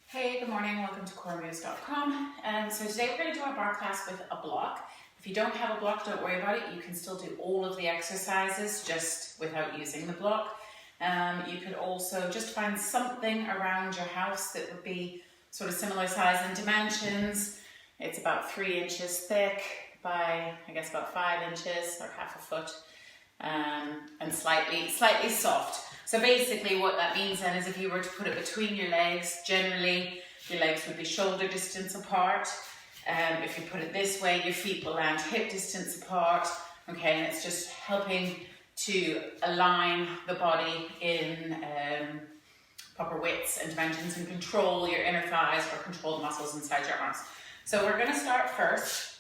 Hey, good morning, welcome to coremoves.com. So today we're going to do our bar class with a block. If you don't have a block, don't worry about it. You can still do all of the exercises just without using the block. You could also just find something around your house that would be sort of similar size and dimensions. It's about 3 inches thick by, I guess, about 5 inches or half a foot, and slightly soft. So basically what that means then is if you were to put it between your legs, generally your legs would be shoulder distance apart. If you put it this way, your feet will land hip distance apart. Okay, and it's just helping to align the body in proper widths and dimensions and control your inner thighs or control the muscles inside your arms. So we're going to start first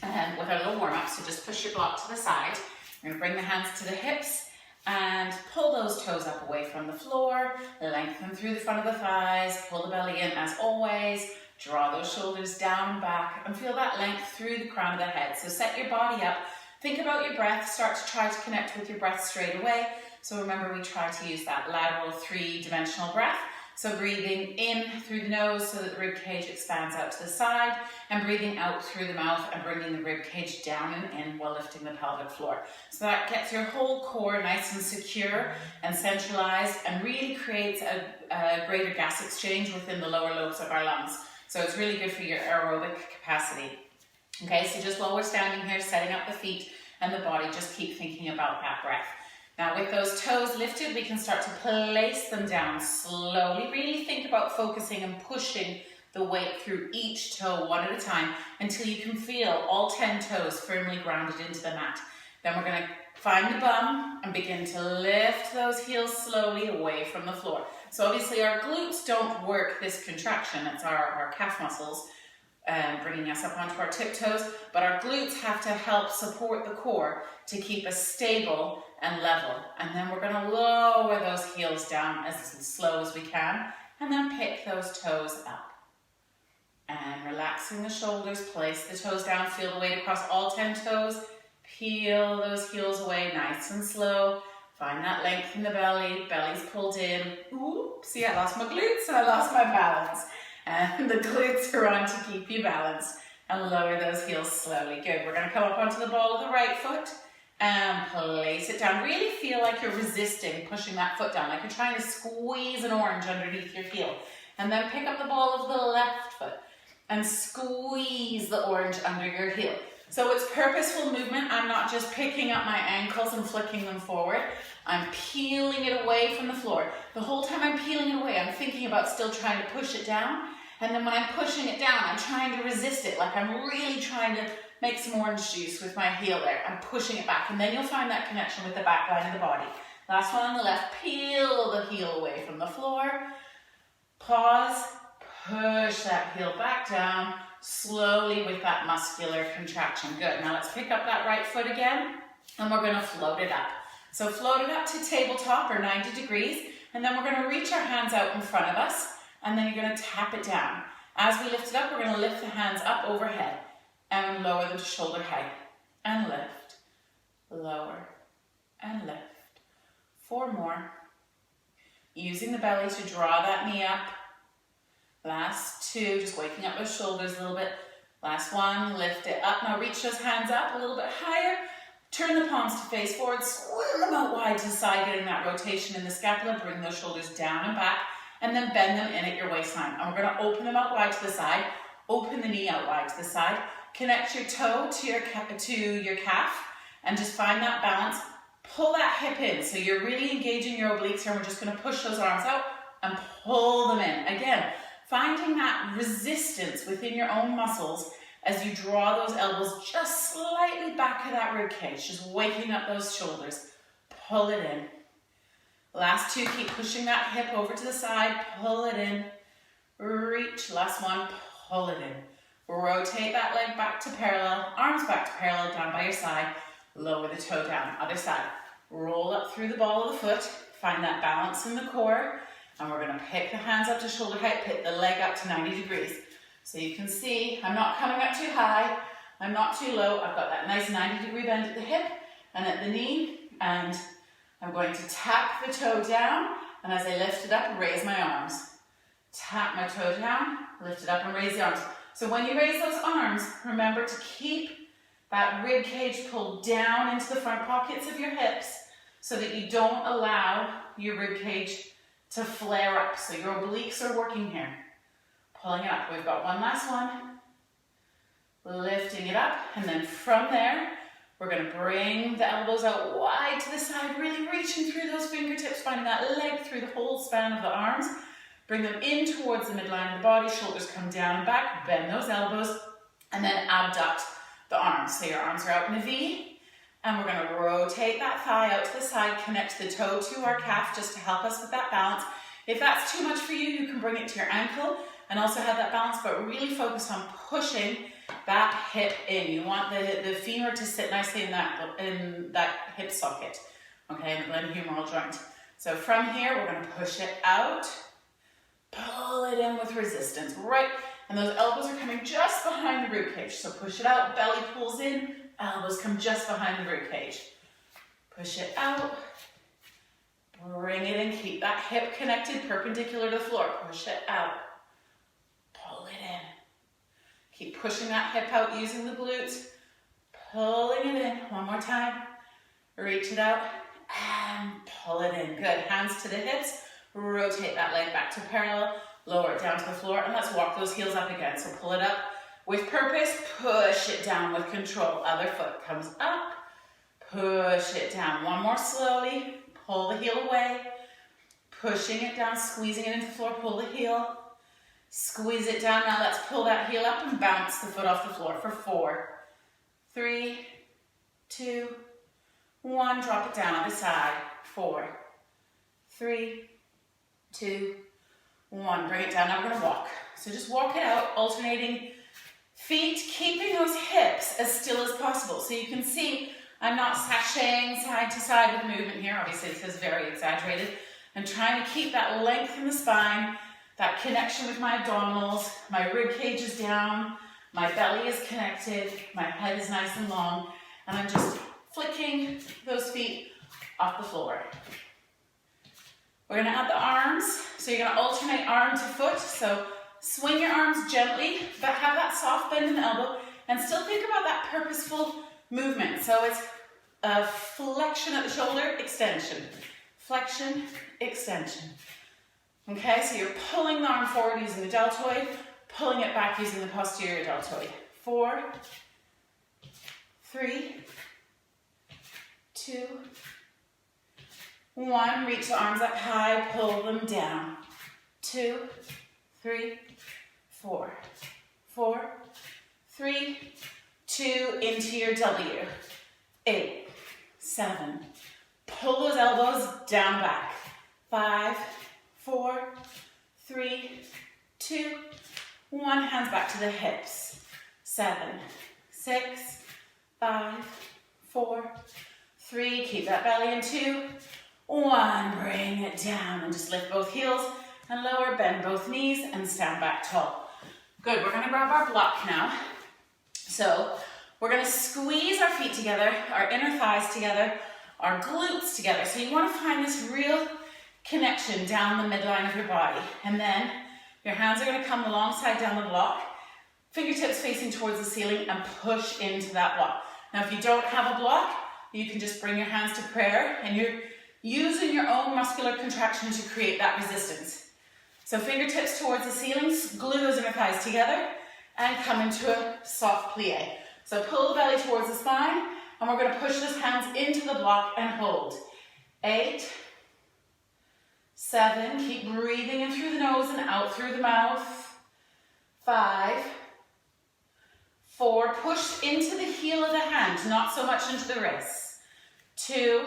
with our little warm-up. So just push your block to the side. You're going to bring the hands to the hips and pull those toes up away from the floor, lengthen through the front of the thighs, pull the belly in as always, draw those shoulders down and back and feel that length through the crown of the head. So set your body up, think about your breath, start to try to connect with your breath straight away. So remember we try to use that lateral 3-dimensional breath. So breathing in through the nose so that the rib cage expands out to the side, and breathing out through the mouth and bringing the rib cage down and in while lifting the pelvic floor. So that gets your whole core nice and secure and centralized and really creates a greater gas exchange within the lower lobes of our lungs. So it's really good for your aerobic capacity. Okay, so just while we're standing here setting up the feet and the body, just keep thinking about that breath. Now with those toes lifted, we can start to place them down slowly. Really think about focusing and pushing the weight through each toe one at a time until you can feel all 10 toes firmly grounded into the mat. Then we're going to find the bum and begin to lift those heels slowly away from the floor. So obviously our glutes don't work this contraction, it's our calf muscles bringing us up onto our tiptoes, but our glutes have to help support the core to keep us stable and level. And then we're going to lower those heels down as slow as we can, and then pick those toes up. And relaxing the shoulders, place the toes down, feel the weight across all 10 toes, peel those heels away nice and slow. Find that length in the belly, belly's pulled in. Ooh, see, I lost my glutes and I lost my balance. And the glutes are on to keep you balanced. And lower those heels slowly. Good. We're going to come up onto the ball of the right foot and place it down. Really feel like you're resisting pushing that foot down, like you're trying to squeeze an orange underneath your heel. And then pick up the ball of the left foot and squeeze the orange under your heel. So it's purposeful movement. I'm not just picking up my ankles and flicking them forward. I'm peeling it away from the floor. The whole time I'm peeling it away, I'm thinking about still trying to push it down. And then when I'm pushing it down, I'm trying to resist it, like I'm really trying to make some orange juice with my heel there. I'm pushing it back, and then you'll find that connection with the back line of the body. Last one on the left, peel the heel away from the floor. Pause, push that heel back down, slowly with that muscular contraction. Good. Now let's pick up that right foot again, and we're going to float it up. So float it up to tabletop or 90 degrees, and then we're going to reach our hands out in front of us, and then you're going to tap it down. As we lift it up, we're going to lift the hands up overhead and lower them to shoulder height. And lift, lower, and lift. 4 more. Using the belly to draw that knee up. Last 2, just waking up those shoulders a little bit. Last 1, lift it up. Now reach those hands up a little bit higher. Turn the palms to face forward, swim them out wide to the side, getting that rotation in the scapula. Bring those shoulders down and back, and then bend them in at your waistline. And we're going to open them out wide to the side, open the knee out wide to the side, connect your toe to your calf, and just find that balance. Pull that hip in, so you're really engaging your obliques here, and we're just going to push those arms out and pull them in. Again, finding that resistance within your own muscles as you draw those elbows just slightly back of that rib cage, just waking up those shoulders. Pull it in. Last 2, keep pushing that hip over to the side, pull it in. Reach, last 1, pull it in. Rotate that leg back to parallel, arms back to parallel, down by your side. Lower the toe down, other side. Roll up through the ball of the foot, find that balance in the core, and we're going to pick the hands up to shoulder height, pick the leg up to 90 degrees. So you can see, I'm not coming up too high, I'm not too low, I've got that nice 90-degree bend at the hip and at the knee, and I'm going to tap the toe down, and as I lift it up, raise my arms. tap my toe down, lift it up and raise the arms. So when you raise those arms, remember to keep that rib cage pulled down into the front pockets of your hips so that you don't allow your rib cage to flare up. So your obliques are working here. Pulling it up. We've got one last one. Lifting it up, and then from there, we're going to bring the elbows out wide to the side, really reaching through those fingertips, finding that leg through the whole span of the arms. Bring them in towards the midline of the body, shoulders come down and back, bend those elbows, and then abduct the arms. So your arms are out in a V, and we're going to rotate that thigh out to the side, connect the toe to our calf just to help us with that balance. If that's too much for you, you can bring it to your ankle and also have that balance, but really focus on pushing that hip in. You want the femur to sit nicely in that hip socket, okay, in the glenohumeral joint. So from here, we're going to push it out, pull it in with resistance, right? And those elbows are coming just behind the rib cage. So push it out, belly pulls in, elbows come just behind the rib cage. Push it out, bring it in, keep that hip connected perpendicular to the floor. Push it out, pull it in. Keep pushing that hip out using the glutes, pulling it in. One more time. Reach it out and pull it in. Good. Hands to the hips. Rotate that leg back to parallel. Lower it down to the floor, and let's walk those heels up again. So pull it up with purpose. Push it down with control. Other foot comes up. Push it down. One more slowly. Pull the heel away. Pushing it down, squeezing it into the floor. Pull the heel. Squeeze it down. Now let's pull that heel up and bounce the foot off the floor for 4, 3, 2, 1. Drop it down on the side. 4, 3, 2, 1. Bring it down. Now we're going to walk. So just walk it out, alternating feet, keeping those hips as still as possible. So you can see I'm not sashaying side to side with movement here. Obviously this is very exaggerated. I'm trying to keep that length in the spine, that connection with my abdominals, my rib cage is down, my belly is connected, my head is nice and long, and I'm just flicking those feet off the floor. We're gonna add the arms, so you're gonna alternate arm to foot, so swing your arms gently, but have that soft bend in the elbow, and still think about that purposeful movement. So it's a flexion at the shoulder, extension, flexion, extension. Okay, so you're pulling the arm forward using the deltoid, pulling it back using the posterior deltoid. 4, 3, 2, 1. Reach the arms up high, pull them down. 2, 3, 4, 4, 3, 2, into your W. 8, 7. Pull those elbows down back. 5, 4, 3, 2, 1. Hands back to the hips. 7, 6, 5, 4, 3. Keep that belly in. 2, 1. Bring it down and just lift both heels and lower. Bend both knees and stand back tall. Good. We're going to grab our block now. So we're going to squeeze our feet together, our inner thighs together, our glutes together. So you want to find this real connection down the midline of your body. And then your hands are going to come alongside down the block, fingertips facing towards the ceiling, and push into that block. Now if you don't have a block, you can just bring your hands to prayer, and you're using your own muscular contraction to create that resistance. So fingertips towards the ceiling, glue those inner thighs together, and come into a soft plie. So pull the belly towards the spine, and we're going to push those hands into the block and hold. 8, 7, keep breathing in through the nose and out through the mouth. 5, 4, push into the heel of the hand, not so much into the wrists. 2,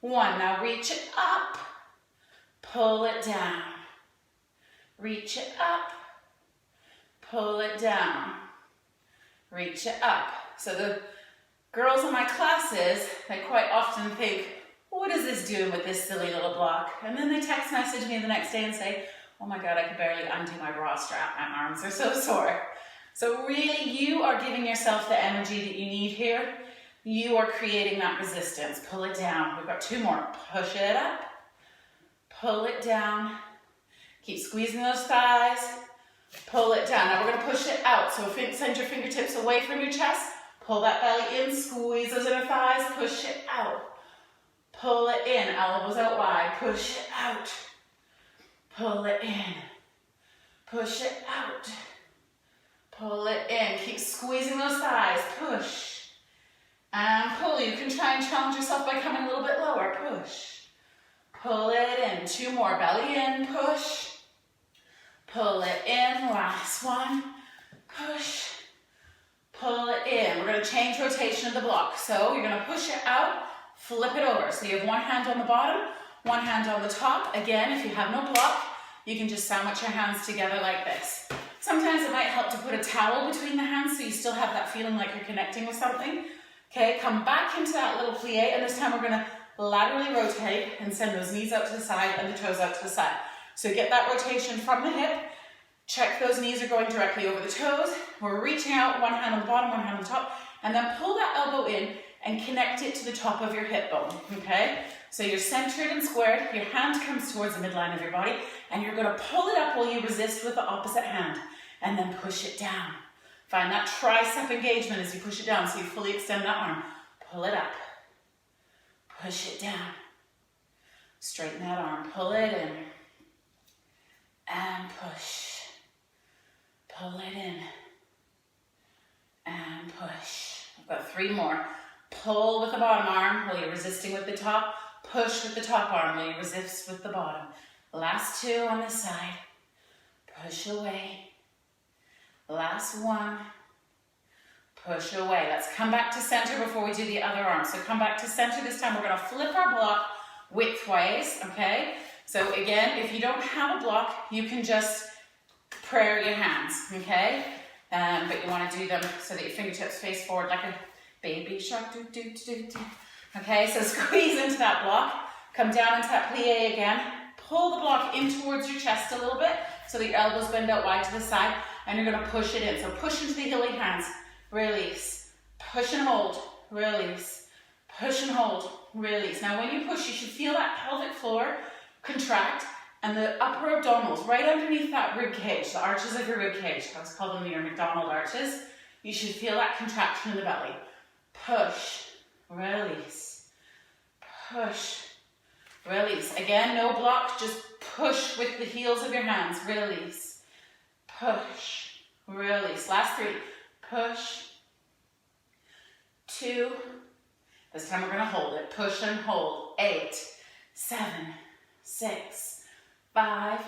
1, now reach it up, pull it down. Reach it up, pull it down. Reach it up. So the girls in my classes, they quite often think, what is this doing with this silly little block? And then they text message me the next day and say, oh my God, I could barely undo my bra strap. My arms are so sore. So really, you are giving yourself the energy that you need here. You are creating that resistance. Pull it down. We've got 2 more. Push it up. Pull it down. Keep squeezing those thighs. Pull it down. Now we're going to push it out. So send your fingertips away from your chest. Pull that belly in. Squeeze those inner thighs. Push it out. Pull it in. Elbows out wide. Push it out. Pull it in. Push it out. Pull it in. Keep squeezing those thighs. Push. And pull. You can try and challenge yourself by coming a little bit lower. Push. Pull it in. 2 more. Belly in. Push. Pull it in. Last one. Push. Pull it in. We're going to change rotation of the block. So you're going to push it out, flip it over. So you have one hand on the bottom, one hand on the top. Again, if you have no block, you can just sandwich your hands together like this. Sometimes it might help to put a towel between the hands so you still have that feeling like you're connecting with something. Okay, come back into that little plie, and this time we're going to laterally rotate and send those knees out to the side and the toes out to the side. So get that rotation from the hip. Check those knees are going directly over the toes. We're reaching out, one hand on the bottom, one hand on the top, and then pull that elbow in and connect it to the top of your hip bone, okay? So you're centered and squared, your hand comes towards the midline of your body, and you're gonna pull it up while you resist with the opposite hand, and then push it down. Find that tricep engagement as you push it down, so you fully extend that arm. Pull it up, push it down. Straighten that arm, pull it in, and push. Pull it in, and push. I've got 3 more. Pull with the bottom arm while you're resisting with the top. Push with the top arm while you resist with the bottom. Last 2 on this side. Push away. Last 1. Push away. Let's come back to center before we do the other arm. So come back to center. This time we're going to flip our block widthwise, okay? So again, if you don't have a block, you can just prayer your hands, okay? But you want to do them so that your fingertips face forward like a baby shark. Do, do, do, do. Okay, so squeeze into that block. Come down into that plie again. Pull the block in towards your chest a little bit so that your elbows bend out wide to the side, and you're going to push it in. So push into the hilly hands. Release. Push and hold. Release. Push and hold. Release. Now when you push, you should feel that pelvic floor contract, and the upper abdominals, right underneath that rib cage, the arches of your rib cage, I always call them your McDonald arches, you should feel that contraction in the belly. Push, release, push, release. Again, no block, just push with the heels of your hands. Release, push, release. Last 3, push, 2, this time we're going to hold it. Push and hold. 8, 7, 6, 5,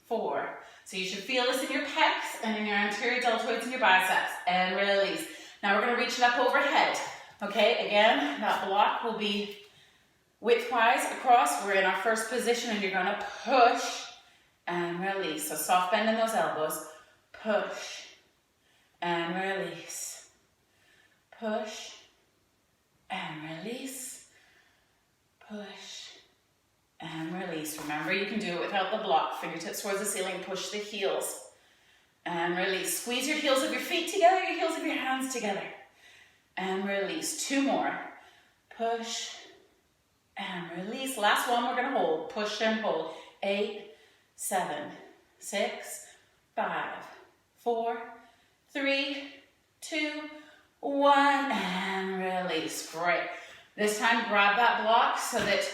4. So you should feel this in your pecs and in your anterior deltoids and your biceps. And release. Now we're going to reach it up overhead. Okay, again, that block will be widthwise across. We're in our first position, and you're going to push and release. So soft bend in those elbows. Push and release. Push and release. Push and release. Remember, you can do it without the block. Fingertips towards the ceiling, push the heels. And release. Squeeze your heels of your feet together, your heels of your hands together. And release. 2 more. Push and release. Last one we're going to hold. Push and hold. 8, 7, 6, 5, 4, 3, 2, 1. And release. Great. This time grab that block so that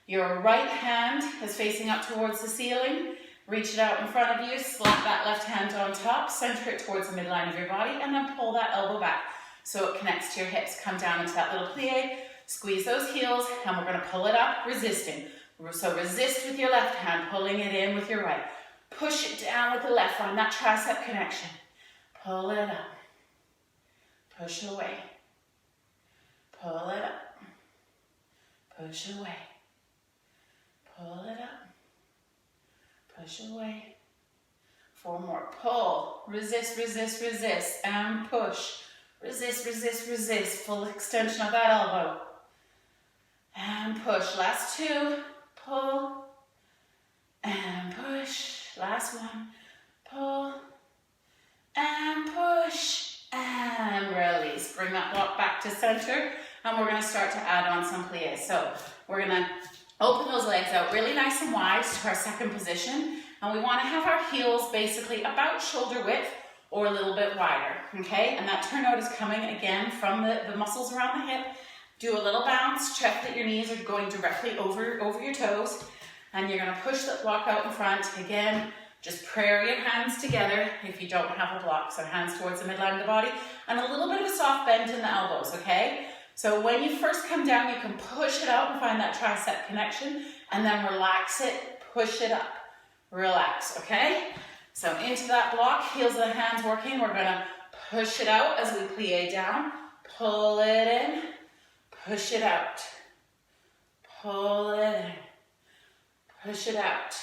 your right hand is facing up towards the ceiling. Reach it out in front of you, slap that left hand on top, center it towards the midline of your body, and then pull that elbow back so it connects to your hips. Come down into that little plie, squeeze those heels, and we're going to pull it up, resisting. So resist with your left hand, pulling it in with your right. Push it down with the left, find that tricep connection. Pull it up. Push away. Pull it up. Push away. Pull it up. Push away. 4 more. Pull. Resist, resist, resist. And push. Resist, resist, resist. Full extension of that elbow. And push. Last 2. Pull. And push. Last 1. Pull. And push. And release. Bring that block back to center. And we're going to start to add on some pliés. So we're going to open those legs out really nice and wide to our second position. And we want to have our heels basically about shoulder width or a little bit wider, okay? And that turnout is coming again from the muscles around the hip. Do a little bounce, check that your knees are going directly over your toes, and you're gonna push that block out in front. Again, just prayer your hands together if you don't have a block. So hands towards the midline of the body, and a little bit of a soft bend in the elbows, okay? So when you first come down, you can push it out and find that tricep connection, and then relax it, push it up, relax, okay? So into that block, heels of the hands working, we're gonna push it out as we plie down, pull it in, push it out, pull it in, push it out,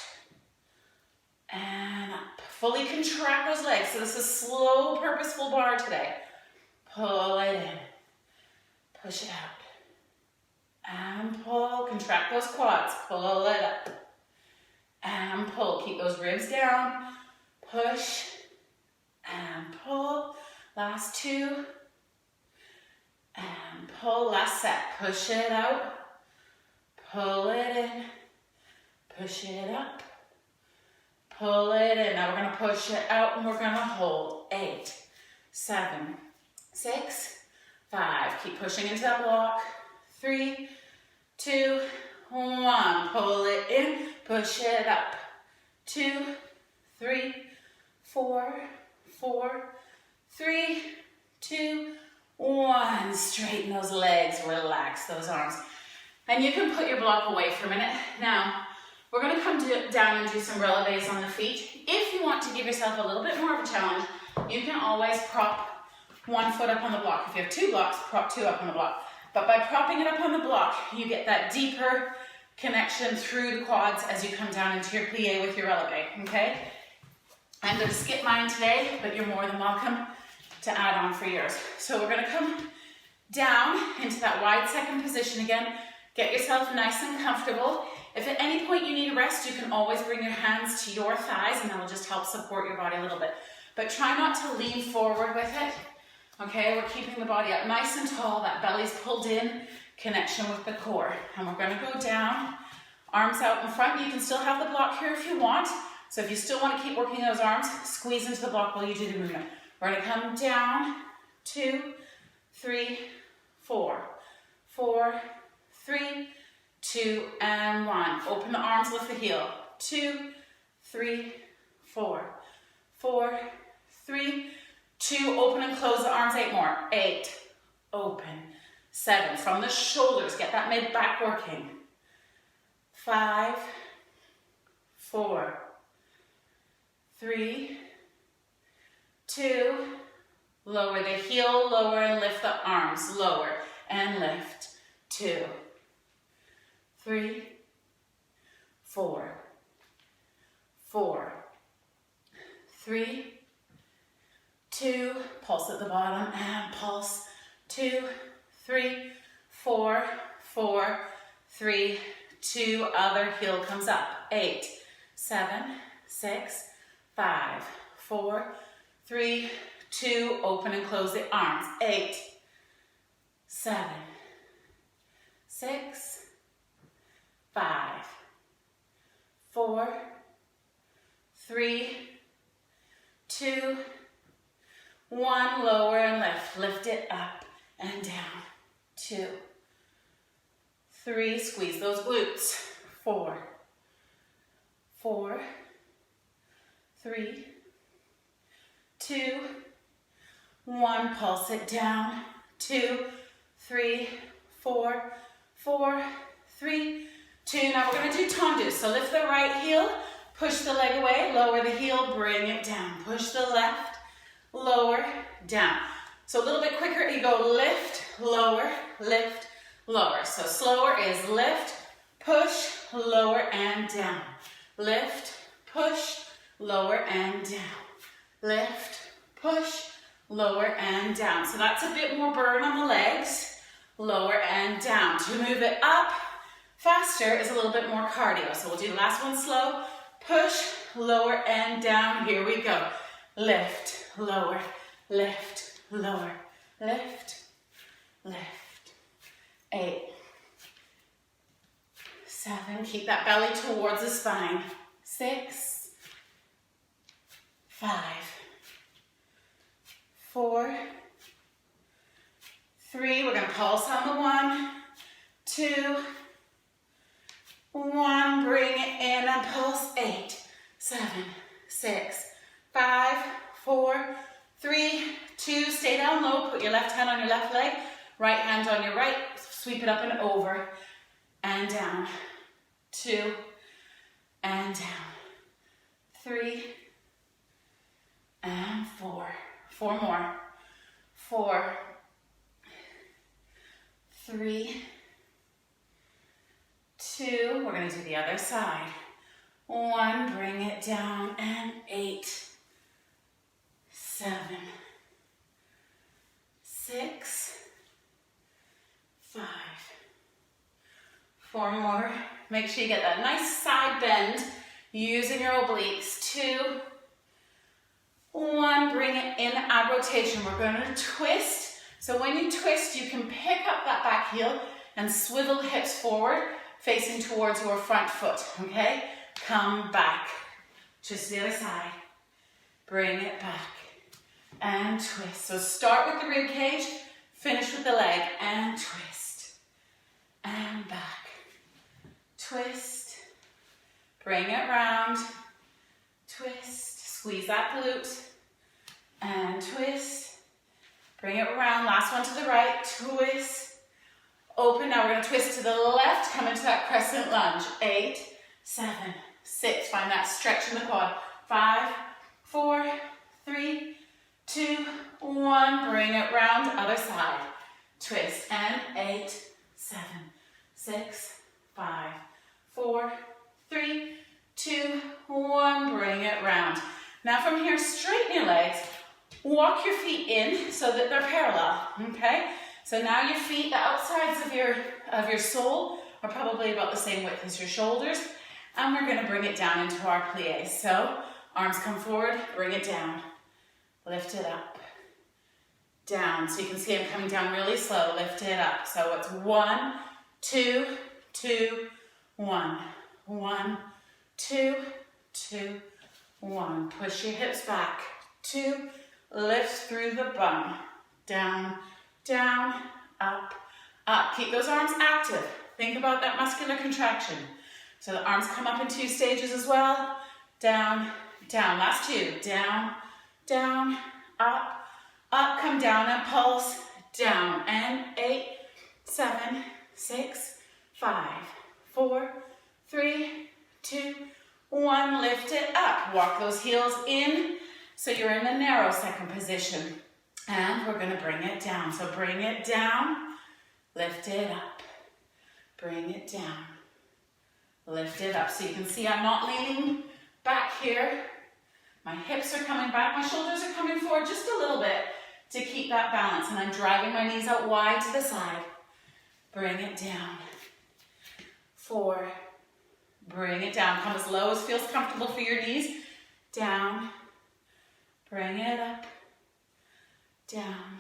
and up. Fully contract those legs. So this is slow, purposeful bar today. Pull it in, push it out, and pull. Contract those quads, pull it up, and pull. Keep those ribs down, push, and pull. Last two. And pull, last set, push it out, pull it in, push it up, pull it in. Now we're gonna push it out and we're gonna hold. 8, 7, 6, 5. Keep pushing into that block. 3, 2, 1. Pull it in, push it up. 2, 3, 4, 3, 2, 1. Straighten those legs, relax those arms. And you can put your block away for a minute. Now, we're gonna come down and do some releves on the feet. If you want to give yourself a little bit more of a challenge, you can always prop one foot up on the block. If you have 2 blocks, prop 2 up on the block. But by propping it up on the block, you get that deeper connection through the quads as you come down into your plie with your releve, okay? I'm gonna skip mine today, but you're more than welcome to add on for yours. So we're gonna come down into that wide second position again. Get yourself nice and comfortable. If at any point you need a rest, you can always bring your hands to your thighs and that'll just help support your body a little bit. But try not to lean forward with it. Okay, we're keeping the body up nice and tall, that belly's pulled in, connection with the core. And we're gonna go down, arms out in front. You can still have the block here if you want. So if you still wanna keep working those arms, squeeze into the block while you do the movement. We're gonna come down, 2, 3, 4, 4, 3, 2, and 1. Open the arms, lift the heel. 2, 3, 4, 4, 3, 2, open and close the arms, 8 more. 8, open. 7, from the shoulders, get that mid back working. 5, 4, 3, 2, lower the heel, lower and lift the arms, lower and lift. 2, 3, 4, 4, 3, 2, pulse at the bottom and pulse. 2, 3, 4, 4, 3, 2, other heel comes up. 8, 7, 6, 5, 4, 3, 2, open and close the arms. 8, 7, 6, 5, 4, 3, 2, 1, lower and lift. Lift it up and down. 2, 3, squeeze those glutes. 4, 4, 3, 2, 1, pulse it down. 2, 3, 4, 4, 3, 2. Now we're going to do tendus. So lift the right heel, push the leg away, lower the heel, bring it down. Push the left, lower, down. So a little bit quicker, you go lift, lower, lower. So slower is lift, push, lower and down. Lift, push, lower and down. Lift, push, lower and down. So that's a bit more burn on the legs, lower and down. To move it up faster is a little bit more cardio. So we'll do the last one slow, push, lower and down. Here we go. Lift, lower, lift, lower, lift, lift. 8, 7, keep that belly towards the spine. 6, 5, 4, 3. We're going to pulse on the 1, 2, 1. Bring it in and pulse. 8, 7, 6, 5, 4, 3, 2. Stay down low. Put your left hand on your left leg, right hand on your right. Sweep it up and over and down. 2 and down. 3 and 4. 4 more. 4, 3, 2. We're going to do the other side. 1. Bring it down and 8, 7, 6, 5. 4 more. Make sure you get that nice side bend using your obliques. 2, 1. Bring it in ab rotation. We're going to twist. So when you twist, you can pick up that back heel and swivel the hips forward, facing towards your front foot. Okay? Come back. Twist the other side. Bring it back and twist. So start with the rib cage, finish with the leg, and twist. And back. Twist. Bring it round. Twist. Squeeze that glute. And twist. Bring it around. Last one to the right. Twist. Open. Now we're going to twist to the left. Come into that crescent lunge. 8, 7, 6. Find that stretch in the quad. 5, 4, 3, 2, 1. Bring it round. Other side. Twist. And 8, 7, 6, 5, 4, 3, 2, 1. Bring it round. Now from here, straighten your legs. Walk your feet in so that they're parallel. Okay? So now your feet, the outsides of your sole are probably about the same width as your shoulders. And we're going to bring it down into our plié. So arms come forward, bring it down. Lift it up. Down. So you can see I'm coming down really slow. Lift it up. So it's 1, 2, 2, 1. 1, 2, 2, 1. Push your hips back. 2. Lift through the bum. Down, down, up, up. Keep those arms active. Think about that muscular contraction. So the arms come up in 2 stages as well. Down, down. Last 2. Down, down, up, up. Come down and pulse. Down. And 8, 7, 6, 5, 4, 3, 2, 1. Lift it up. Walk those heels in so you're in a narrow second position. And we're going to bring it down. So bring it down. Lift it up. Bring it down. Lift it up. So you can see I'm not leaning back here. My hips are coming back. My shoulders are coming forward just a little bit to keep that balance. And I'm driving my knees out wide to the side. Bring it down. 4. Bring it down. Come as low as feels comfortable for your knees. Down. Bring it up. Down.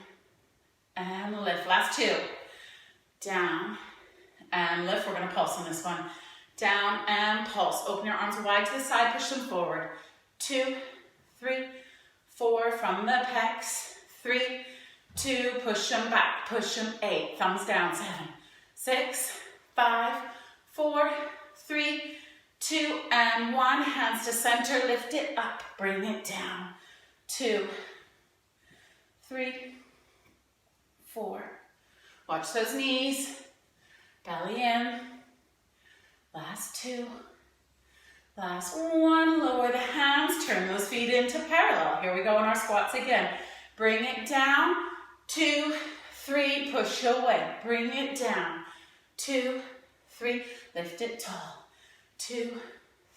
And lift. Last 2. Down. And lift. We're going to pulse on this one. Down and pulse. Open your arms wide to the side. Push them forward. 2, 3, 4. From the pecs. 3, 2. Push them back. Push them. 8. Thumbs down. 7, 6, 5, 4, 3, 2, and 1. Hands to center. Lift it up. Bring it down. 2, 3, 4. Watch those knees. Belly in. Last 2. Last 1. Lower the hands. Turn those feet into parallel. Here we go in our squats again. Bring it down. 2, 3. Push away. Bring it down. 2, 3. Lift it tall. 2,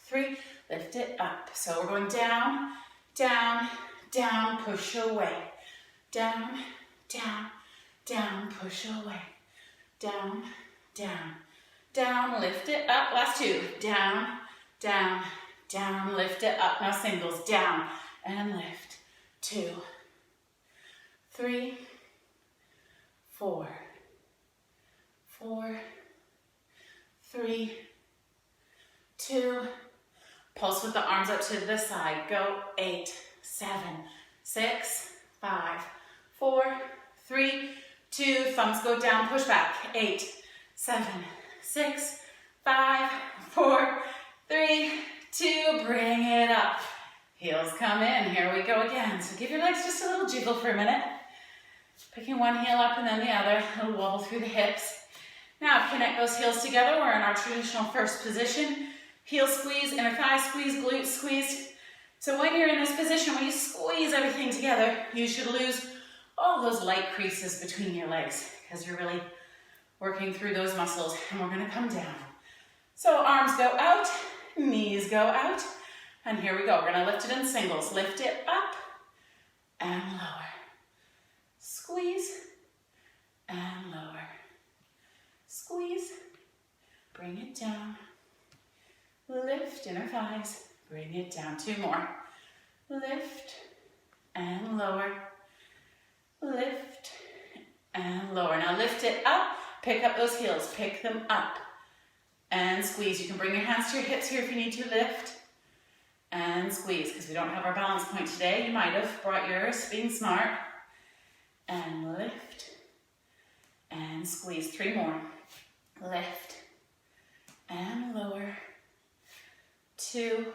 3. Lift it up. So we're going down, down, down. Push away. Down, down, down. Push away. Down, down, down. Lift it up. Last 2. Down, down, down. Lift it up. Now singles. Down and lift. 2, 3, 4, 4, 3, 2. Pulse with the arms up to the side. Go. 8, 7, 6, 5, 4, 3, 2. Thumbs go down, push back. 8, 7, 6, 5, 4, 3, 2. Bring it up. Heels come in. Here we go again. So give your legs just a little jiggle for a minute. Picking one heel up and then the other. A little wobble through the hips. Now connect those heels together. We're in our traditional first position. Heel squeeze, inner thigh squeeze, glute squeeze. So when you're in this position, when you squeeze everything together, you should lose all those light creases between your legs because you're really working through those muscles. And we're going to come down. So arms go out, knees go out. And here we go. We're going to lift it in singles. Lift it up and lower. Squeeze and lower. Squeeze. Bring it down. Lift inner thighs. Bring it down. 2 more. Lift and lower. Lift and lower. Now lift it up. Pick up those heels. Pick them up. And squeeze. You can bring your hands to your hips here if you need to. Lift and squeeze. Because we don't have our balance point today. You might have brought yours. Being smart. And lift and squeeze. 3 more. Lift and lower. 2.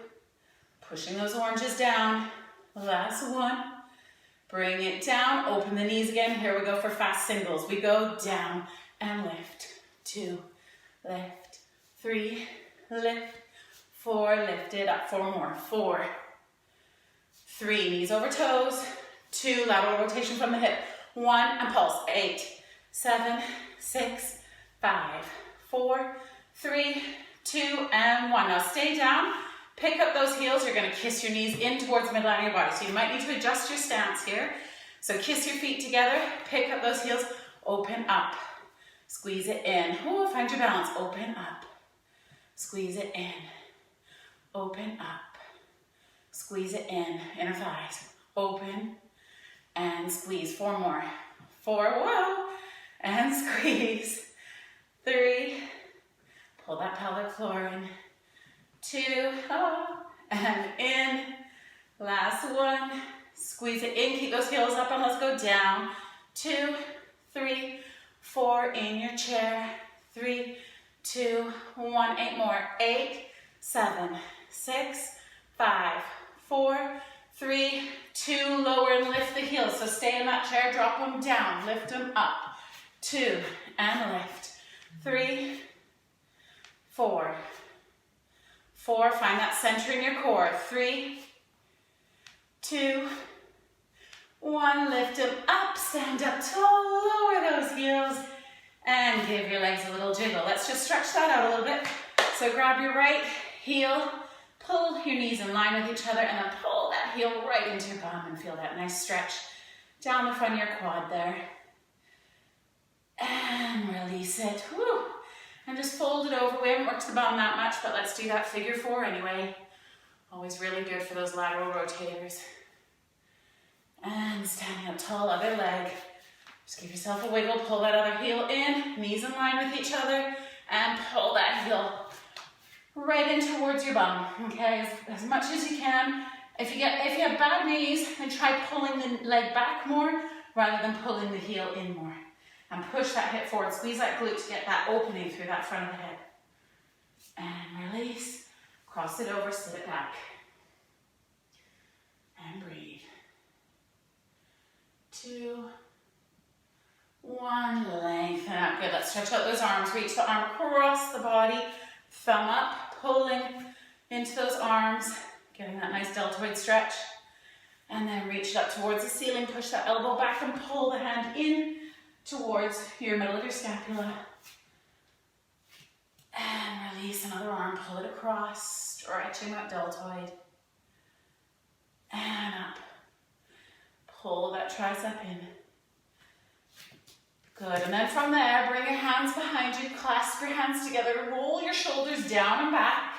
Pushing those oranges down. Last 1. Bring it down. Open the knees again. Here we go for fast singles. We go down and lift. 2. Lift. 3. Lift. 4. Lift it up. 4 more. 4. 3. Knees over toes. 2. Lateral rotation from the hip. 1 and pulse. 8, 7, 6, 5, 4, 3, 2, and 1. Now stay down. Pick up those heels. You're going to kiss your knees in towards the midline of your body. So you might need to adjust your stance here. So kiss your feet together. Pick up those heels. Open up. Squeeze it in. Oh, find your balance. Open up. Squeeze it in. Open up. Squeeze it in. Inner thighs. Open and squeeze. 4 more. 4. Whoa. And squeeze. 3. Pull that pelvic floor in. 2. Oh, and in. Last 1. Squeeze it in. Keep those heels up and let's go down. 2, 3, 4. In your chair. 3, 2, 1. 8 more. 8, 7, 6, 5, 4, 3, 2. Lower and lift the heels. So stay in that chair. Drop them down. Lift them up. 2 and lift. 3, 4. 4. Find that center in your core. 3, 2, 1. Lift them up. Stand up tall. Lower those heels. And give your legs a little jiggle. Let's just stretch that out a little bit. So grab your right heel. Pull your knees in line with each other. And then pull that heel right into your bum. And feel that nice stretch down the front of your quad there. And release it. Whew. And just fold it over. We haven't worked the bum that much, but let's do that figure 4 anyway. Always really good for those lateral rotators. And standing up tall, other leg. Just give yourself a wiggle. Pull that other heel in. Knees in line with each other. And pull that heel right in towards your bum. Okay, as much as you can. If you have bad knees, then try pulling the leg back more rather than pulling the heel in more. And push that hip forward. Squeeze that glute to get that opening through that front of the head. And release. Cross it over, sit it back. And breathe. 2, 1. Lengthen up. Good. Let's stretch out those arms. Reach the arm across the body. Thumb up. Pulling into those arms. Getting that nice deltoid stretch. And then reach it up towards the ceiling. Push that elbow back and pull the hand in towards your middle of your scapula. And release another arm, pull it across, stretching that deltoid. And up. Pull that tricep in. Good, and then from there, bring your hands behind you, clasp your hands together, roll your shoulders down and back,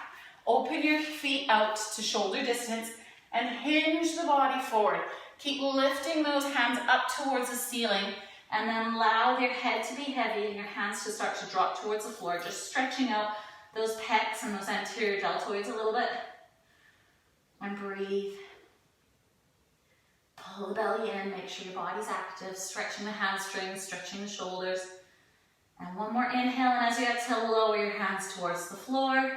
open your feet out to shoulder distance, and hinge the body forward. Keep lifting those hands up towards the ceiling. And then allow your head to be heavy and your hands to start to drop towards the floor. Just stretching out those pecs and those anterior deltoids a little bit. And breathe. Pull the belly in, make sure your body's active, stretching the hamstrings, stretching the shoulders. And one more inhale, and as you exhale, lower your hands towards the floor.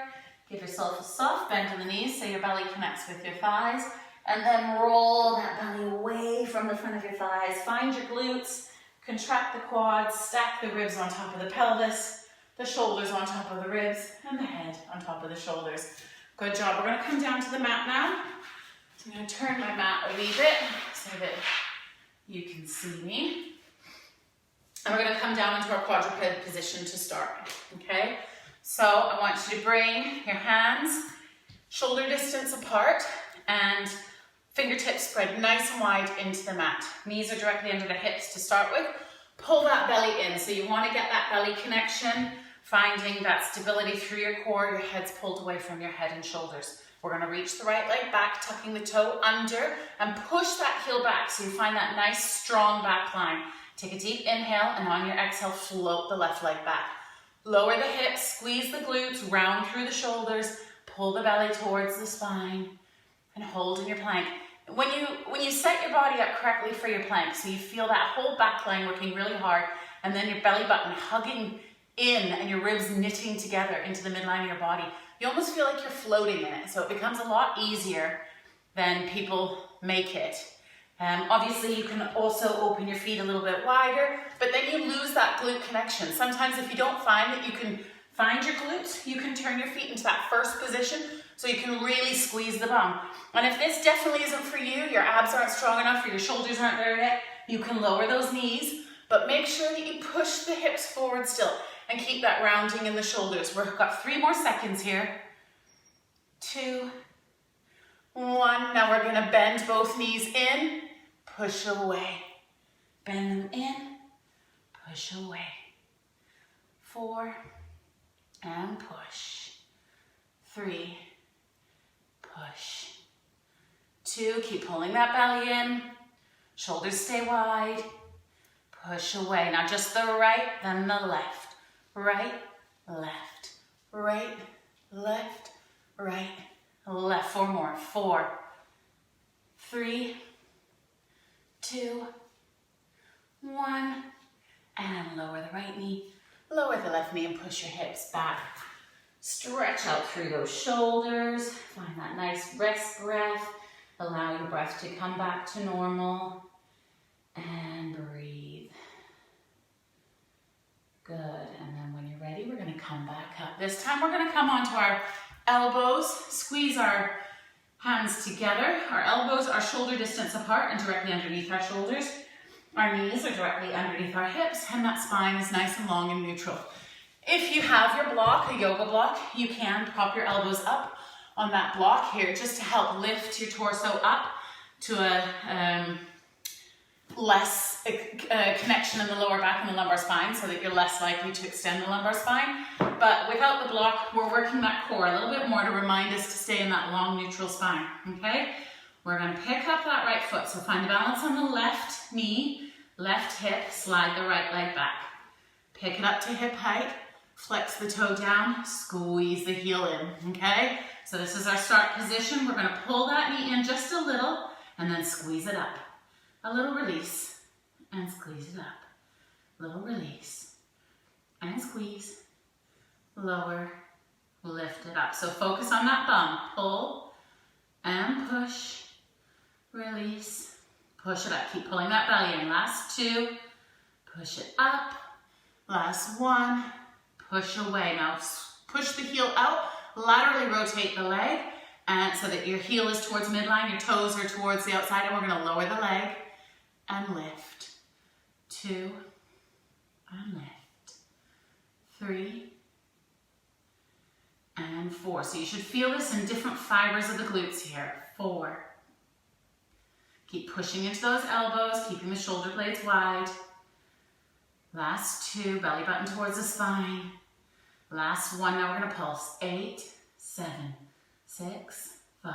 Give yourself a soft bend in the knees so your belly connects with your thighs. And then roll that belly away from the front of your thighs. Find your glutes, contract the quads, stack the ribs on top of the pelvis, the shoulders on top of the ribs, and the head on top of the shoulders. Good job. We're going to come down to the mat now. So I'm going to turn my mat a wee bit so that you can see me. And we're going to come down into our quadruped position to start, okay? So I want you to bring your hands shoulder distance apart and fingertips spread nice and wide into the mat. Knees are directly under the hips to start with. Pull that belly in. So you want to get that belly connection, finding that stability through your core, your head's pulled away from your head and shoulders. We're going to reach the right leg back, tucking the toe under, and push that heel back so you find that nice strong back line. Take a deep inhale, and on your exhale, float the left leg back. Lower the hips, squeeze the glutes, round through the shoulders, pull the belly towards the spine, and hold in your plank. When you set your body up correctly for your plank, so you feel that whole back line working really hard, and then your belly button hugging in and your ribs knitting together into the midline of your body, you almost feel like you're floating in it. So it becomes a lot easier than people make it. Obviously, you can also open your feet a little bit wider, but then you lose that glute connection. Sometimes if you don't find that you can find your glutes, you can turn your feet into that first position so you can really squeeze the bum. And if this definitely isn't for you, your abs aren't strong enough or your shoulders aren't there yet, you can lower those knees, but make sure that you push the hips forward still and keep that rounding in the shoulders. We've got 3 more seconds here. 2, 1. Now we're gonna bend both knees in, push away. Bend them in, push away. 4, and push. 3, push. 2, keep pulling that belly in. Shoulders stay wide. Push away. Now just the right, then the left. Right, left. Right, left, right, left. 4 more. 4, 3, 2, 1. And lower the right knee. Lower the left knee and push your hips back. Stretch out through those shoulders. Find that nice rest breath. Allow your breath to come back to normal. And breathe. Good. And then when you're ready, we're going to come back up. This time we're going to come onto our elbows. Squeeze our hands together. Our elbows are shoulder distance apart and directly underneath our shoulders. Our knees are directly underneath our hips, and that spine is nice and long and neutral. If you have your block, a yoga block, you can pop your elbows up on that block here just to help lift your torso up to a less connection in the lower back and the lumbar spine so that you're less likely to extend the lumbar spine. But without the block, we're working that core a little bit more to remind us to stay in that long neutral spine, okay? We're going to pick up that right foot. So find the balance on the left knee, left hip, slide the right leg back. Pick it up to hip height, flex the toe down, squeeze the heel in, okay? So this is our start position. We're going to pull that knee in just a little and then squeeze it up. A little release and squeeze it up. Little release and squeeze, lower, lift it up. So focus on that bum. Pull and push, release, push it up. Keep pulling that belly in. Last 2, push it up. Last 1, push away. Now push the heel out, laterally rotate the leg, and so that your heel is towards midline, your toes are towards the outside, and we're going to lower the leg and lift. 2, and lift. 3, and 4. So you should feel this in different fibers of the glutes here. 4. Keep pushing into those elbows, keeping the shoulder blades wide. Last 2, belly button towards the spine. Last 1, now we're going to pulse. 8, 7, 6, 5,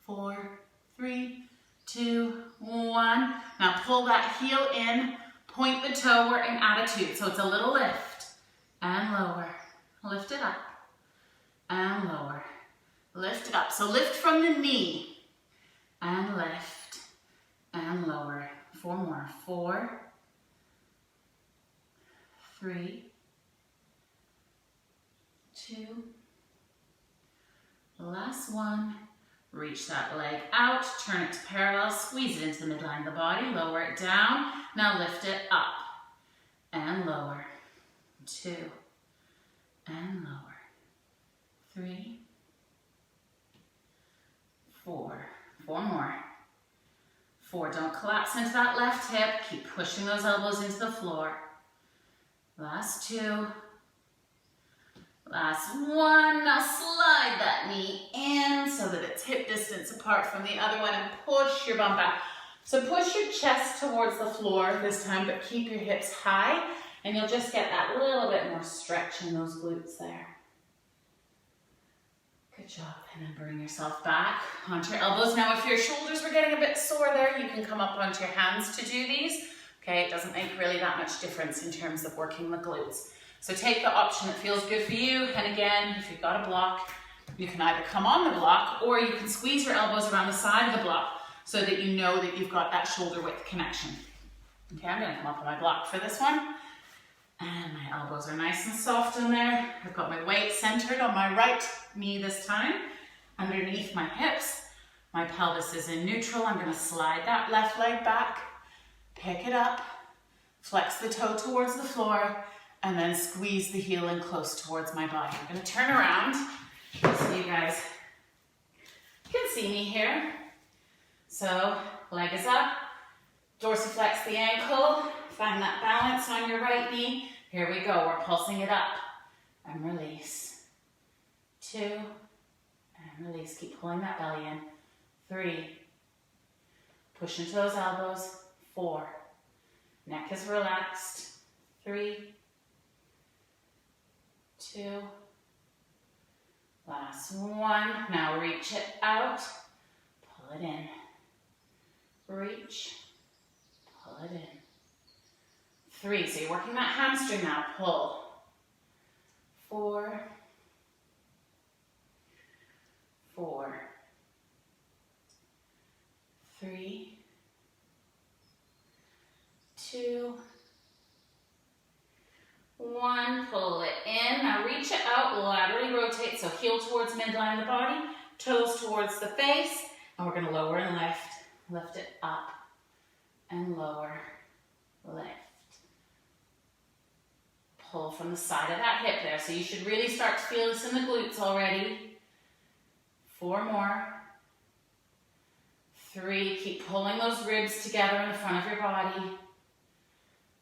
4, 3, 2, 1. Now pull that heel in, point the toe, we're in attitude. So it's a little lift and lower. Lift it up and lower. lift it up. So lift from the knee and lift and lower. 4 more. 4, 3, 2, last one. Reach that leg out, turn it to parallel, squeeze it into the midline of the body, lower it down. Now lift it up and lower. 2 and lower. 3, 4. 4 more. 4, don't collapse into that left hip. Keep pushing those elbows into the floor. Last 2. Last 1. Now slide that knee in so that it's hip distance apart from the other one and push your bum back. So push your chest towards the floor this time, but keep your hips high, and you'll just get that little bit more stretch in those glutes there. Good job. And then bring yourself back onto your elbows. Now, if your shoulders were getting a bit sore there, you can come up onto your hands to do these. Okay, it doesn't make really that much difference in terms of working the glutes. So take the option that feels good for you. And again, if you've got a block, you can either come on the block or you can squeeze your elbows around the side of the block so that you know that you've got that shoulder width connection. Okay, I'm gonna come up on my block for this one. And my elbows are nice and soft in there. I've got my weight centered on my right knee this time, underneath my hips. My pelvis is in neutral. I'm gonna slide that left leg back, pick it up, flex the toe towards the floor, and then squeeze the heel in close towards my body. I'm gonna turn around so you guys can see me here. So leg is up, dorsiflex the ankle, find that balance on your right knee. Here we go, we're pulsing it up and release. 2 and release, keep pulling that belly in. 3, push into those elbows. 4, neck is relaxed. 3, 2, last 1. Now reach it out, pull it in. Reach, pull it in. 3, so you're working that hamstring now, pull. 4, 4, 3, 2, 1, pull it in. Now reach it out, laterally rotate, so heel towards midline of the body, toes towards the face, and we're gonna lower and lift. Lift it up and lower, lift. Pull from the side of that hip there. So you should really start to feel this in the glutes already. 4 more. 3, keep pulling those ribs together in the front of your body.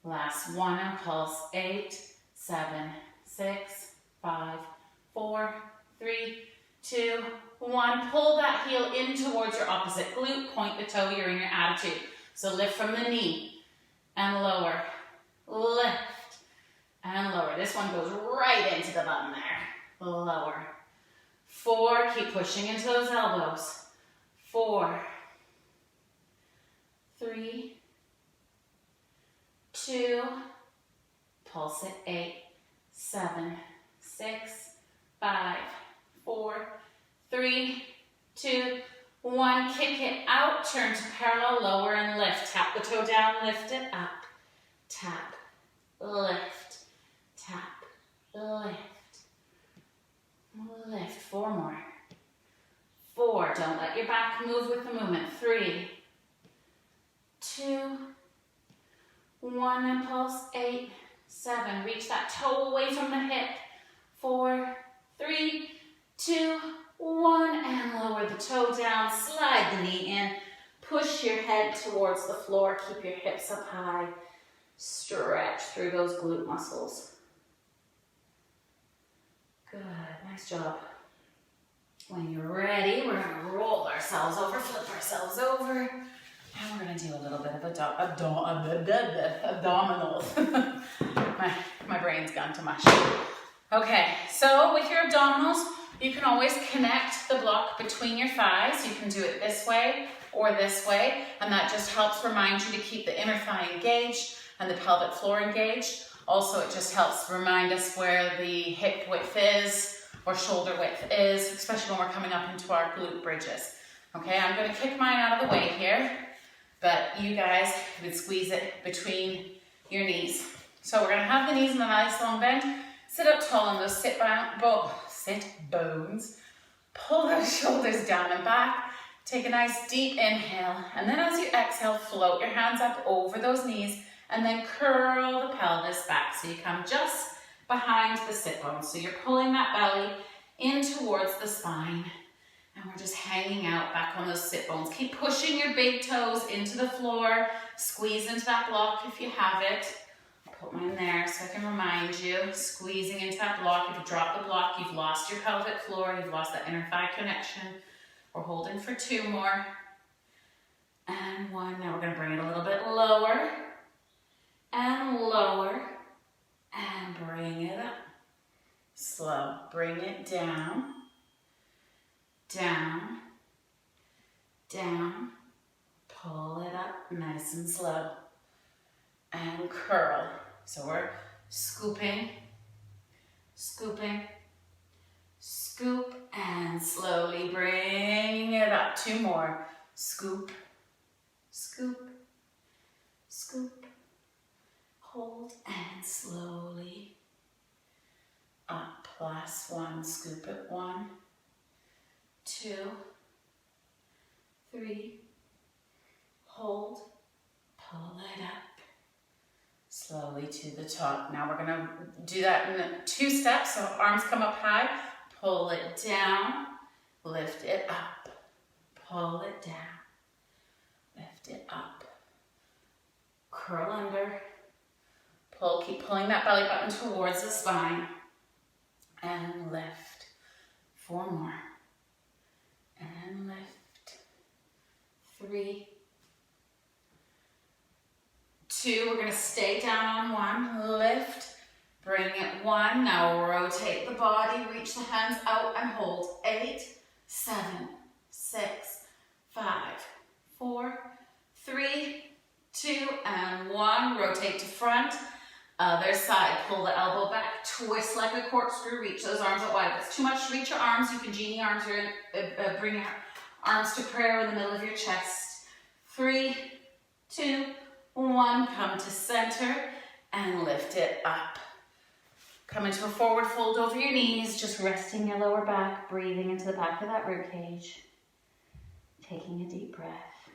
Last 1, and pulse. 8, 7, 6, 5, 4, 3, 2, 1. Pull that heel in towards your opposite glute. Point the toe, you're in your attitude. So lift from the knee and lower. Lift and lower. This one goes right into the bum there. Lower. 4, keep pushing into those elbows. 4, 3, 2, pulse at 8, 7, 6, 5, 4, 3, 2, 1. Kick it out, turn to parallel, lower and lift. Tap the toe down, lift it up. Tap, lift, tap, lift. Lift. 4 more. 4, don't let your back move with the movement. 3, 2, 1, and pulse. 8, 7, reach that toe away from the hip. 4, 3, 2, 1, and lower the toe down, slide the knee in, push your head towards the floor, keep your hips up high, stretch through those glute muscles. Good, nice job. When you're ready, we're gonna roll ourselves over, flip ourselves over, and we're gonna do a little bit of abdominals. my brain's gone to mush. Okay, so with your abdominals, you can always connect the block between your thighs. You can do it this way or this way, and that just helps remind you to keep the inner thigh engaged and the pelvic floor engaged. Also, it just helps remind us where the hip width is or shoulder width is, especially when we're coming up into our glute bridges. Okay, I'm gonna kick mine out of the way here, but you guys would squeeze it between your knees. So we're gonna have the knees in a nice long bend, sit up tall on those sit bones, pull those shoulders down and back, take a nice deep inhale, and then as you exhale, float your hands up over those knees, and then curl the pelvis back so you come just behind the sit bones. So you're pulling that belly in towards the spine, and we're just hanging out back on those sit bones. Keep pushing your big toes into the floor, squeeze into that block if you have it. Put mine there so I can remind you, squeezing into that block. If you drop the block, you've lost your pelvic floor, you've lost that inner thigh connection. We're holding for 2 more. And 1, now we're gonna bring it a little bit lower, and lower, and bring it up. Slow, bring it down, down, down, pull it up nice and slow, and curl. So we're scooping, scooping, scoop, and slowly bring it up. 2 more. Scoop, scoop, scoop, hold, and slowly up. Last 1. Scoop it. 1, 2, 3, hold, pull it up. Slowly to the top. Now we're gonna do that in 2 steps. So arms come up high, pull it down, lift it up, pull it down, lift it up, curl under, pull, keep pulling that belly button towards the spine, and lift. 4 more, and lift. 3, 2, we're gonna stay down on 1, lift, bring it 1, now rotate the body, reach the hands out and hold. 8, 7, 6, 5, 4, 3, 2, and 1, rotate to front. Other side, pull the elbow back, twist like a corkscrew, reach those arms out wide. If it's too much to reach your arms, you can genie arms your, bring your arms to prayer in the middle of your chest. 3, 2, 1, come to center and lift it up. Come into a forward fold over your knees, just resting your lower back, breathing into the back of that rib cage. Taking a deep breath,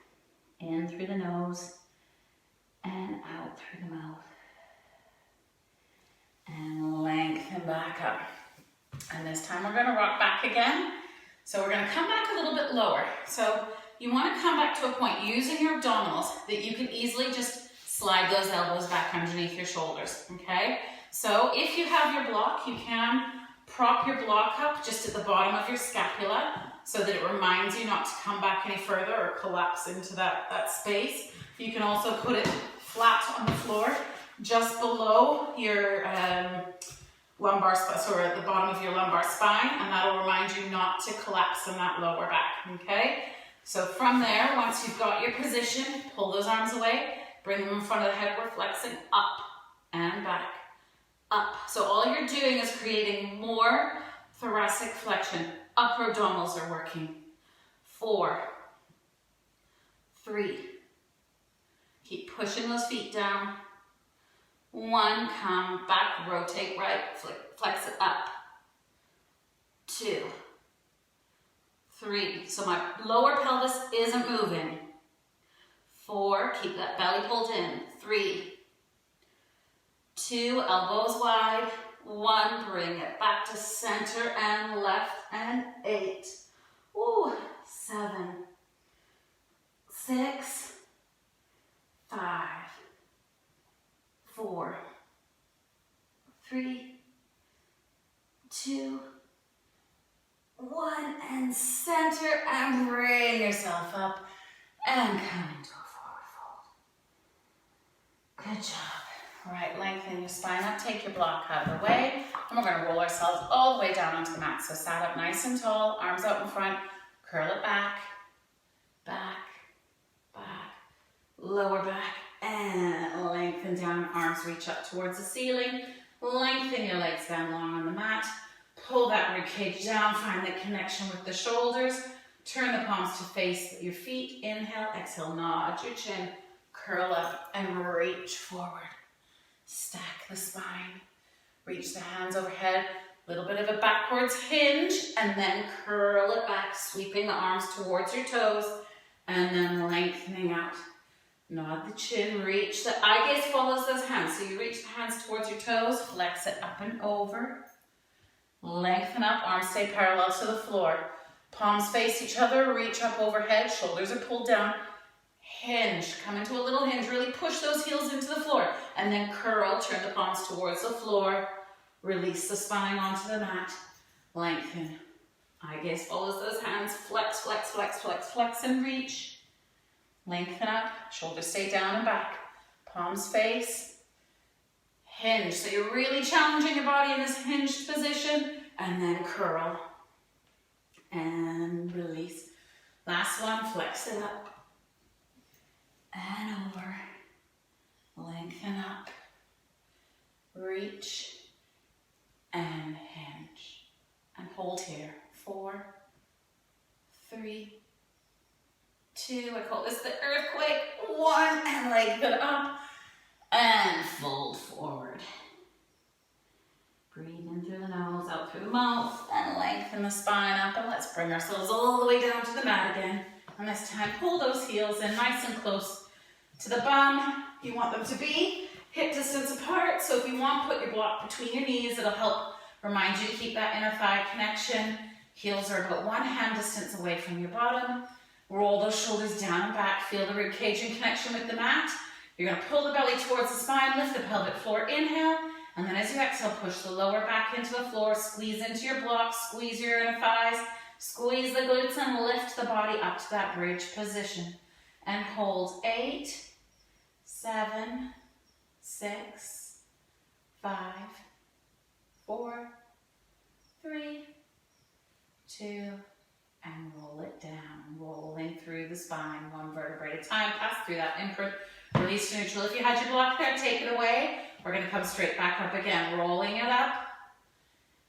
in through the nose and out through the mouth. And lengthen back up. And this time we're gonna rock back again. So we're gonna come back a little bit lower. So you wanna come back to a point using your abdominals that you can easily just slide those elbows back underneath your shoulders, okay? So if you have your block, you can prop your block up just at the bottom of your scapula so that it reminds you not to come back any further or collapse into that space. You can also put it flat on the floor just below your lumbar spine, so at the bottom of your lumbar spine, and that'll remind you not to collapse in that lower back, okay? So from there, once you've got your position, pull those arms away, bring them in front of the head, we're flexing up and back, up. So all you're doing is creating more thoracic flexion. Upper abdominals are working. 4, 3, keep pushing those feet down. 1, come back, rotate right, flex it up. 2, 3, so my lower pelvis isn't moving. 4, keep that belly pulled in. 3, 2, elbows wide. 1, bring it back to center and left, and 8. Ooh, 7, 6, 5, 4, 3, 2, 1, and center, and bring yourself up and come into a forward fold. Good job. All right, lengthen your spine up, take your block out of the way, and we're gonna roll ourselves all the way down onto the mat. So sat up nice and tall, arms out in front, curl it back, back, back, lower back, and lengthen down, arms reach up towards the ceiling, lengthen your legs down long on the mat, Pull that rib cage down, find the connection with the shoulders. Turn the palms to face your feet. Inhale, exhale, nod your chin. Curl up and reach forward. Stack the spine. Reach the hands overhead. Little bit of a backwards hinge, and then curl it back, sweeping the arms towards your toes, and then lengthening out. Nod the chin, reach. The eye gaze follows those hands. So you reach the hands towards your toes, flex it up and over. Lengthen up, arms stay parallel to the floor. Palms face each other, reach up overhead, shoulders are pulled down. Hinge, come into a little hinge, really push those heels into the floor. And then curl, turn the palms towards the floor. Release the spine onto the mat. Lengthen. Eye gaze follows those hands. Flex, flex, flex, flex, flex, and reach. Lengthen up. Shoulders stay down and back. Palms face. Hinge. So you're really challenging your body in this hinged position. And then curl. And release. Last one. Flex it up. And over. Lengthen up. Reach. And hinge. And hold here. 4, 3, 2. I call this the earthquake. 1. And lengthen up. And fold forward. Breathe in through the nose, out through the mouth. And lengthen the spine up. And let's bring ourselves all the way down to the mat again. And this time, pull those heels in nice and close to the bum. You want them to be hip distance apart. So if you want, put your block between your knees. It'll help remind you to keep that inner thigh connection. Heels are about 1 hand distance away from your bottom. Roll those shoulders down and back. Feel the rib cage in connection with the mat. You're going to pull the belly towards the spine, lift the pelvic floor, inhale. And then as you exhale, push the lower back into the floor, squeeze into your block, squeeze your inner thighs, squeeze the glutes and lift the body up to that bridge position. And hold 8, 7, 6, 5, 4, 3, 2, and roll it down, rolling through the spine, 1 vertebrae at a time. Pass through that imprint, release to neutral. If you had your block there, take it away. We're going to come straight back up again, rolling it up.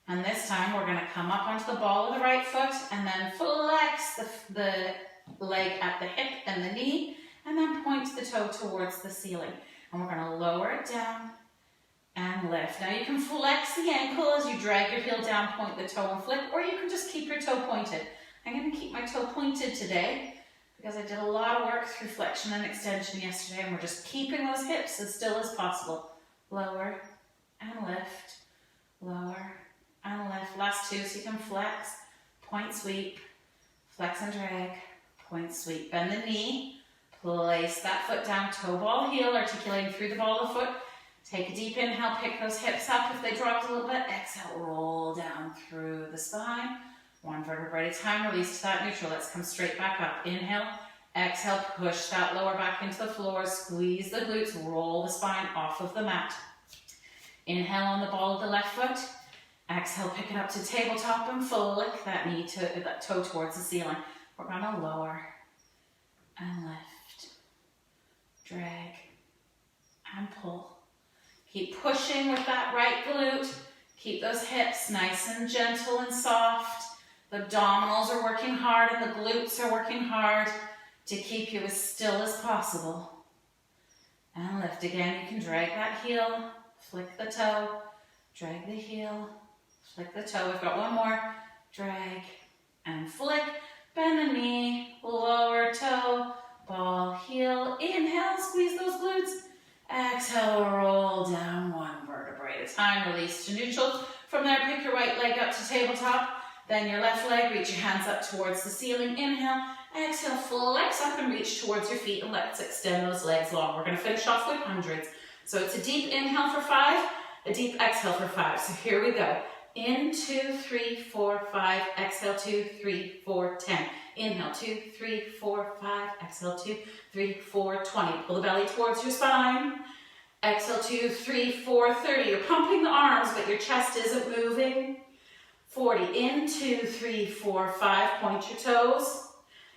And this time we're going to come up onto the ball of the right foot and then flex the leg at the hip and the knee, and then point the toe towards the ceiling. And we're going to lower it down and lift. Now you can flex the ankle as you drag your heel down, point the toe and flick, or you can just keep your toe pointed. I'm going to keep my toe pointed today because I did a lot of work through flexion and extension yesterday, and we're just keeping those hips as still as possible. Lower and lift, lower and lift. Last 2, so you can flex, point, sweep, flex and drag, point, sweep. Bend the knee, place that foot down, toe ball heel, articulating through the ball of the foot. Take a deep inhale, pick those hips up if they dropped a little bit. Exhale, roll down through the spine. 1 vertebrae at a time, release to that neutral. Let's come straight back up. Inhale, exhale, push that lower back into the floor, squeeze the glutes, roll the spine off of the mat. Inhale on the ball of the left foot. Exhale, pick it up to tabletop and flick that knee to that toe towards the ceiling. We're going to lower and lift, drag and pull. Keep pushing with that right glute. Keep those hips nice and gentle and soft. The abdominals are working hard and the glutes are working hard to keep you as still as possible. And lift again. You can drag that heel, flick the toe, drag the heel, flick the toe. We've got 1 more. Drag and flick. Bend the knee, lower toe, ball, heel. Inhale, squeeze those glutes. Exhale, roll down 1 vertebrae at a time. Release to neutral. From there, pick your right leg up to tabletop. Then your left leg, reach your hands up towards the ceiling. Inhale, exhale, flex up and reach towards your feet, and let's extend those legs long. We're going to finish off with hundreds. So it's a deep inhale for 5, a deep exhale for 5. So here we go. In, 2, 3, 4, 5. Exhale, 2, 3, 4, 10. Inhale, 2, 3, 4, 5. Exhale, 2, 3, 4, 20. Pull the belly towards your spine. Exhale, 2, 3, 4, 30. You're pumping the arms, but your chest isn't moving. 40. In, 2, 3, 4, 5. Point your toes.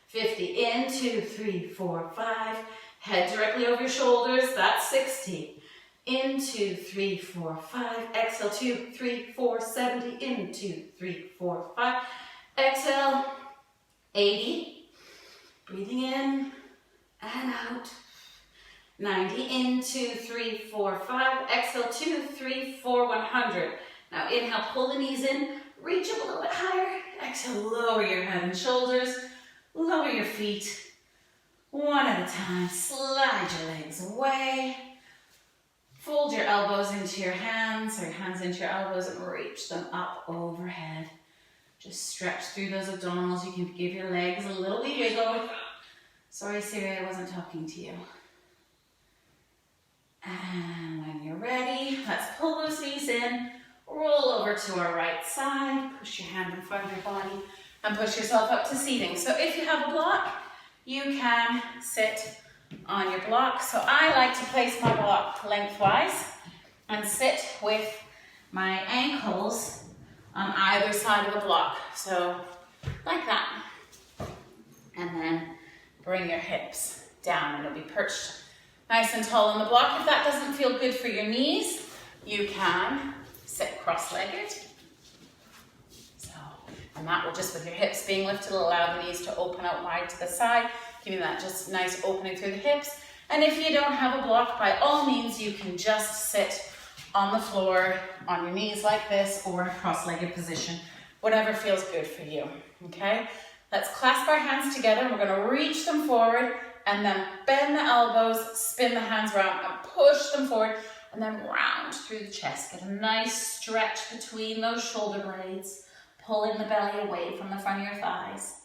50. In, 2, 3, 4, 5. Head directly over your shoulders. That's 60. in 2, 3, 4, 5. Exhale, 2, 3, 4, 70. In 2, 3, 4, 5. Exhale, 80. Breathing in and out. 90. In 2, 3, 4, 5. Exhale, 2, 3, 4, 100. Now inhale, pull the knees in. Reach up a little bit higher. Exhale, lower your head and shoulders. Lower your feet. One at a time. Slide your legs away. Fold your elbows into your hands, or your hands into your elbows, and reach them up overhead. Just stretch through those abdominals. You can give your legs a little wiggle. Sorry, Siri, I wasn't talking to you. And when you're ready, let's pull those knees in. Roll over to our right side. Push your hand in front of your body and push yourself up to seating. So if you have a block, you can sit on your block. So I like to place my block lengthwise and sit with my ankles on either side of the block. So like that. And then bring your hips down and it'll be perched nice and tall on the block. If that doesn't feel good for your knees, you can sit cross-legged. And that will, just with your hips being lifted, allow the knees to open out wide to the side, giving that just nice opening through the hips. And if you don't have a block, by all means, you can just sit on the floor on your knees like this, or in a cross-legged position, whatever feels good for you, okay? Let's clasp our hands together. We're gonna reach them forward and then bend the elbows, spin the hands around and push them forward, and then round through the chest. Get a nice stretch between those shoulder blades, pulling the belly away from the front of your thighs.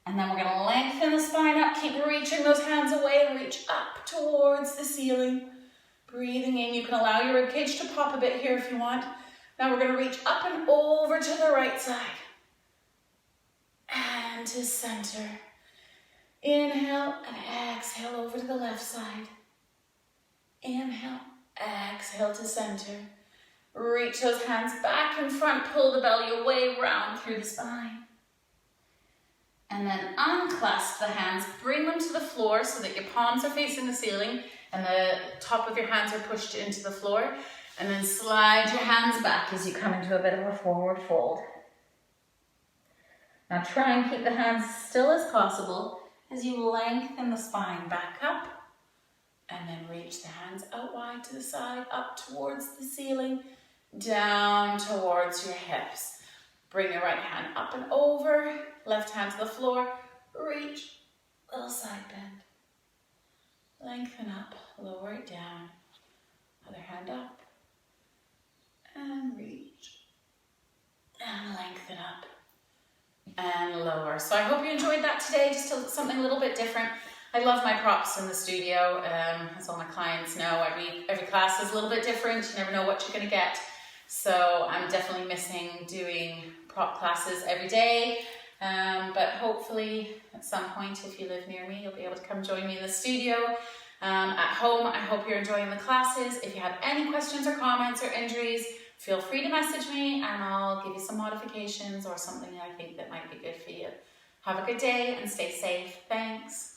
And then we're going to lengthen the spine up. Keep reaching those hands away and reach up towards the ceiling. Breathing in. You can allow your ribcage to pop a bit here if you want. Now we're going to reach up and over to the right side. And to center. Inhale and exhale over to the left side. Inhale, exhale to center. Reach those hands back in front, pull the belly away, round through the spine. And then unclasp the hands, bring them to the floor so that your palms are facing the ceiling and the top of your hands are pushed into the floor. And then slide your hands back as you come into a bit of a forward fold. Now try and keep the hands still as possible as you lengthen the spine back up. And then reach the hands out wide to the side, up towards the ceiling, down towards your hips. Bring your right hand up and over, left hand to the floor, reach, little side bend. Lengthen up, lower it down, other hand up, and reach, and lengthen up, and lower. So I hope you enjoyed that today, just something a little bit different. I love my props in the studio, as all my clients know. Every class is a little bit different. You never know what you're going to get. So I'm definitely missing doing prop classes every day. But hopefully at some point, if you live near me, you'll be able to come join me in the studio. At home, I hope you're enjoying the classes. If you have any questions or comments or injuries, feel free to message me and I'll give you some modifications or something I think that might be good for you. Have a good day and stay safe. Thanks.